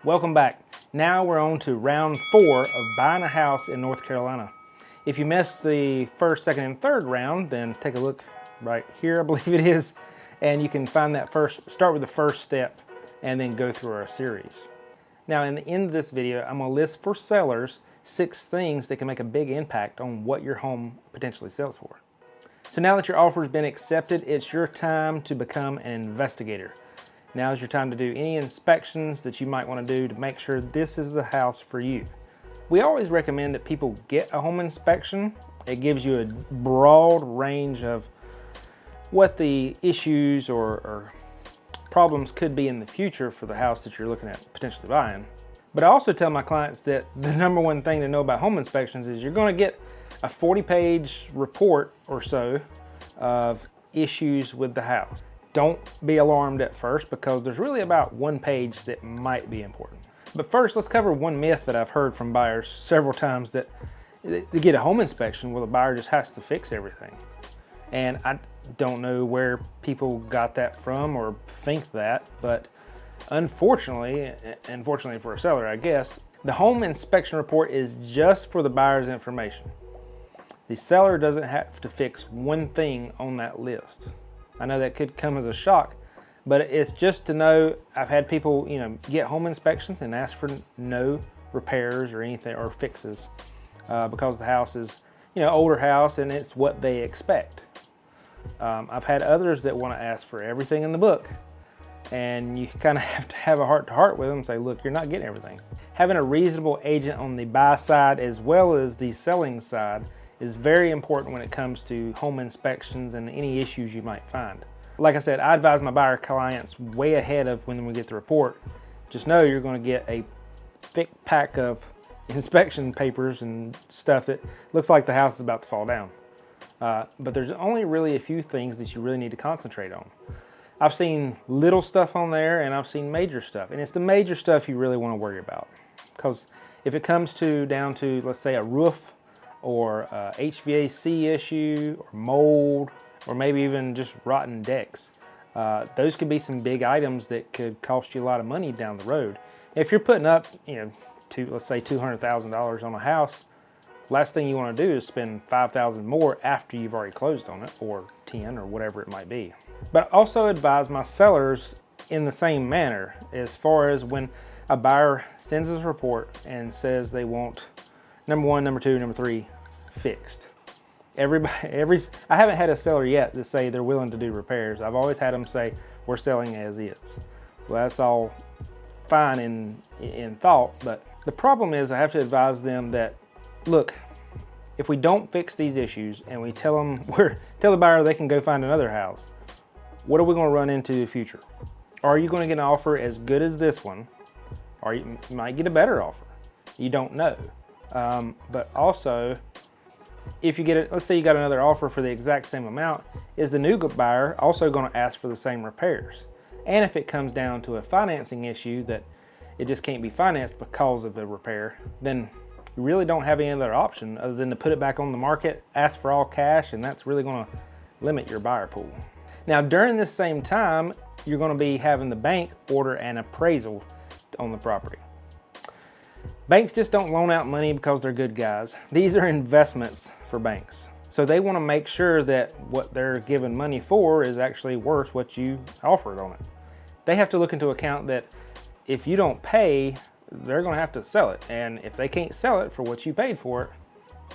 Welcome back. Now we're on to round 4 of buying a house in North Carolina. If you missed the first, second, and third round, then take a look right here, I believe it is, and you can find that start with the first step and then go through our series. Now in the end of this video, I'm going to list for sellers 6 things that can make a big impact on what your home potentially sells for. So now that your offer has been accepted, it's your time to become an investigator. Now is your time to do any inspections that you might want to do to make sure this is the house for you. We always recommend that people get a home inspection. It gives you a broad range of what the issues or problems could be in the future for the house that you're looking at potentially buying. But I also tell my clients that the number one thing to know about home inspections is you're going to get a 40-page report or so of issues with the house. Don't be alarmed at first because there's really about 1 page that might be important. But first, let's cover one myth that I've heard from buyers several times, that to get a home inspection, well, the buyer just has to fix everything. And I don't know where people got that from or think that, but unfortunately for a seller, I guess, the home inspection report is just for the buyer's information. The seller doesn't have to fix one thing on that list. I know that could come as a shock, but it's just to know. I've had people, get home inspections and ask for no repairs or anything or fixes because the house is, older house and it's what they expect. I've had others that want to ask for everything in the book, and you kind of have to have a heart-to-heart with them and say, look, you're not getting everything. Having a reasonable agent on the buy side as well as the selling side is very important when it comes to home inspections and any issues you might find. Like I said, I advise my buyer clients way ahead of when we get the report. Just know you're going to get a thick pack of inspection papers and stuff that looks like the house is about to fall down. But there's only really a few things that you really need to concentrate on. I've seen little stuff on there and I've seen major stuff, and it's the major stuff you really want to worry about. Because if it comes down to, let's say, a roof or HVAC issue or mold or maybe even just rotten decks, those could be some big items that could cost you a lot of money down the road. If you're putting up, let's say $200,000 on a house, last thing you want to do is spend $5,000 more after you've already closed on it, or 10 or whatever it might be. But also advise my sellers in the same manner as far as when a buyer sends us a report and says they want number 1, number 2, number 3 fixed. I haven't had a seller yet to say they're willing to do repairs. I've always had them say we're selling as is. Well, that's all fine in thought, but the problem is I have to advise them that, look, if we don't fix these issues and we tell the buyer they can go find another house, what are we going to run into in the future? Are you going to get an offer as good as this one, or you might get a better offer? You don't know. But also, if you get let's say you got another offer for the exact same amount, is the new buyer also going to ask for the same repairs? And if it comes down to a financing issue that it just can't be financed because of the repair, then you really don't have any other option other than to put it back on the market, ask for all cash, and that's really going to limit your buyer pool. Now, during this same time, you're going to be having the bank order an appraisal on the property. Banks just don't loan out money because they're good guys. These are investments for banks. So they want to make sure that what they're giving money for is actually worth what you offered on it. They have to look into account that if you don't pay, they're going to have to sell it. And if they can't sell it for what you paid for it,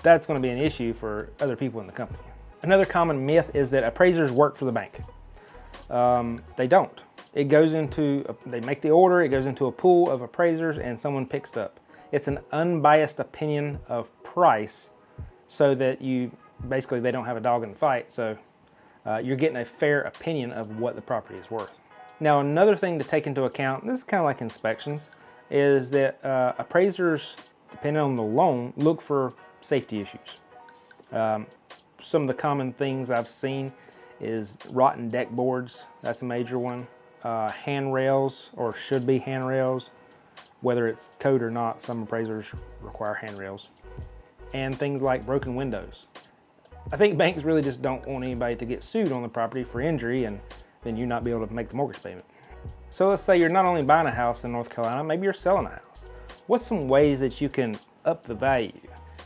that's going to be an issue for other people in the company. Another common myth is that appraisers work for the bank. They don't. It goes into, they make the order, it goes into a pool of appraisers and someone picks it up. It's an unbiased opinion of price so that they don't have a dog in the fight. So you're getting a fair opinion of what the property is worth. Now, another thing to take into account, this is kind of like inspections, is that appraisers, depending on the loan, look for safety issues. Some of the common things I've seen is rotten deck boards. That's a major one. Handrails, or should be handrails, whether it's code or not. Some appraisers require handrails. And things like broken windows. I think banks really just don't want anybody to get sued on the property for injury and then you not be able to make the mortgage payment. So let's say you're not only buying a house in North Carolina, maybe you're selling a house. What's some ways that you can up the value?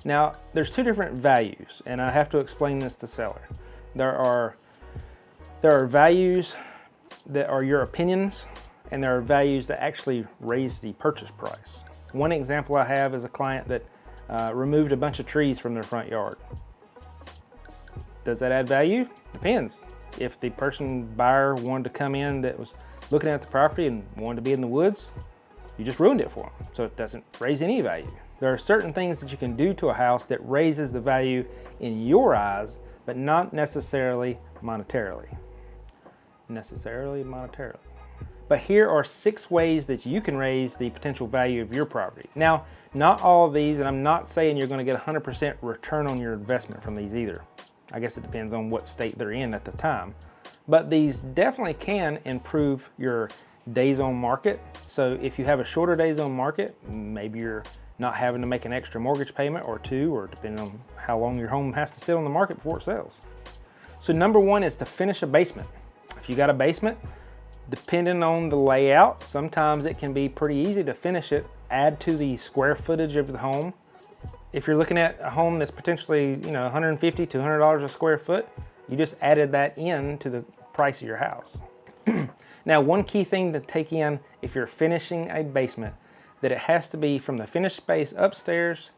Now, there's two different values, and I have to explain this to seller. There are values that are your opinions, and there are values that actually raise the purchase price. One example I have is a client that removed a bunch of trees from their front yard. Does that add value? Depends. If the buyer wanted to come in that was looking at the property and wanted to be in the woods, you just ruined it for them. So it doesn't raise any value. There are certain things that you can do to a house that raises the value in your eyes, but not necessarily monetarily. But here are 6 ways that you can raise the potential value of your property. Now, not all of these, and I'm not saying you're going to get 100% return on your investment from these either. I guess it depends on what state they're in at the time. But these definitely can improve your days on market. So if you have a shorter days on market, maybe you're not having to make an extra mortgage payment or 2, or depending on how long your home has to sit on the market before it sells. So number 1 is to finish a basement. If you got a basement, depending on the layout, sometimes it can be pretty easy to finish it, add to the square footage of the home. If you're looking at a home that's potentially, $150 to $200 a square foot, you just added that in to the price of your house. Now, one key thing to take in if you're finishing a basement, that it has to be from the finished space upstairs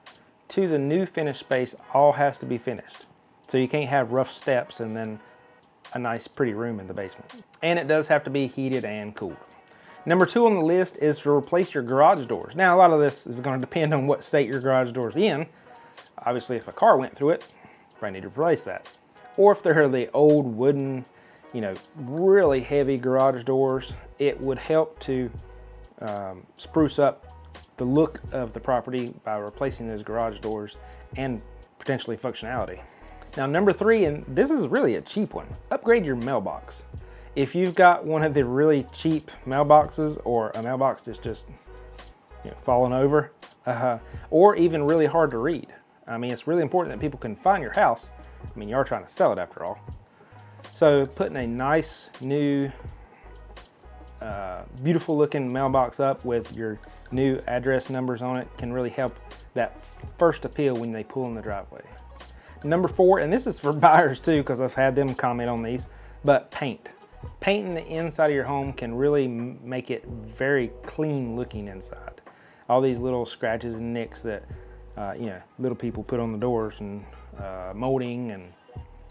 to the new finished space, all has to be finished. So you can't have rough steps and then a nice pretty room in the basement. And it does have to be heated and cooled. Number 2 on the list is to replace your garage doors. Now, a lot of this is going to depend on what state your garage door's in. Obviously, if a car went through it, you probably need to replace that. Or if they're the old wooden, really heavy garage doors, it would help to spruce up the look of the property by replacing those garage doors and potentially functionality. Now, number 3, and this is really a cheap one, upgrade your mailbox. If you've got one of the really cheap mailboxes, or a mailbox that's just falling over, or even really hard to read. I mean, it's really important that people can find your house. I mean, you are trying to sell it after all. So putting a nice new beautiful looking mailbox up with your new address numbers on it can really help that first appeal when they pull in the driveway. Number 4, and this is for buyers too, because I've had them comment on these, but paint. Painting the inside of your home can really make it very clean looking inside. All these little scratches and nicks that little people put on the doors, and molding and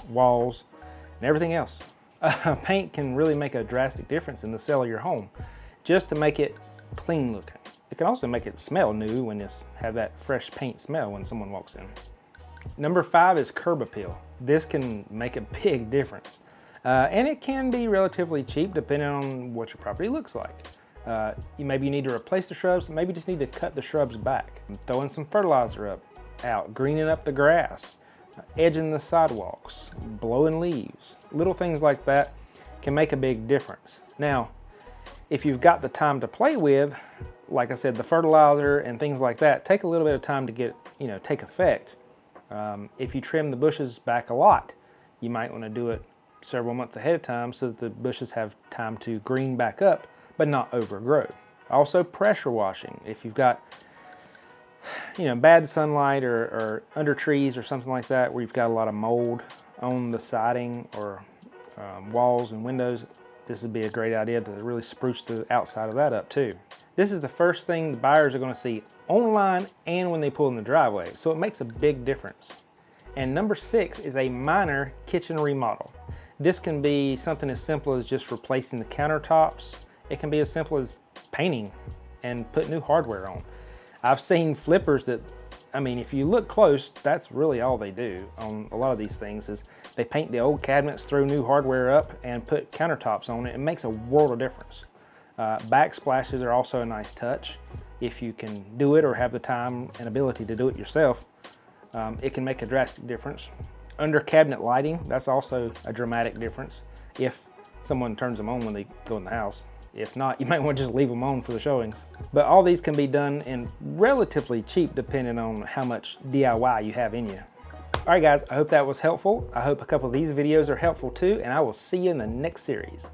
walls and everything else. Paint can really make a drastic difference in the sale of your home, just to make it clean looking. It can also make it smell new when it's have that fresh paint smell when someone walks in. Number 5 is curb appeal. This can make a big difference. And it can be relatively cheap depending on what your property looks like. Maybe you need to replace the shrubs, maybe you just need to cut the shrubs back. Throwing some fertilizer out, greening up the grass, edging the sidewalks, blowing leaves. Little things like that can make a big difference. Now, if you've got the time to play with, like I said, the fertilizer and things like that, take a little bit of time to get, take effect. If you trim the bushes back a lot, you might want to do it several months ahead of time so that the bushes have time to green back up but not overgrow. Also, pressure washing. If you've got bad sunlight or under trees or something like that where you've got a lot of mold on the siding or walls and windows, this would be a great idea to really spruce the outside of that up too. This is the first thing the buyers are going to see online and when they pull in the driveway, so it makes a big difference. And number 6 is a minor kitchen remodel. This can be something as simple as just replacing the countertops. It can be as simple as painting and put new hardware on. I've seen flippers that, if you look close, that's really all they do on a lot of these things is they paint the old cabinets, throw new hardware up, and put countertops on it. It makes a world of difference. Backsplashes are also a nice touch. If you can do it or have the time and ability to do it yourself, it can make a drastic difference. Under cabinet lighting, that's also a dramatic difference if someone turns them on when they go in the house. If not, you might want to just leave them on for the showings. But all these can be done in relatively cheap depending on how much DIY you have in you. All right guys, I hope that was helpful. I hope a couple of these videos are helpful too, and I will see you in the next series.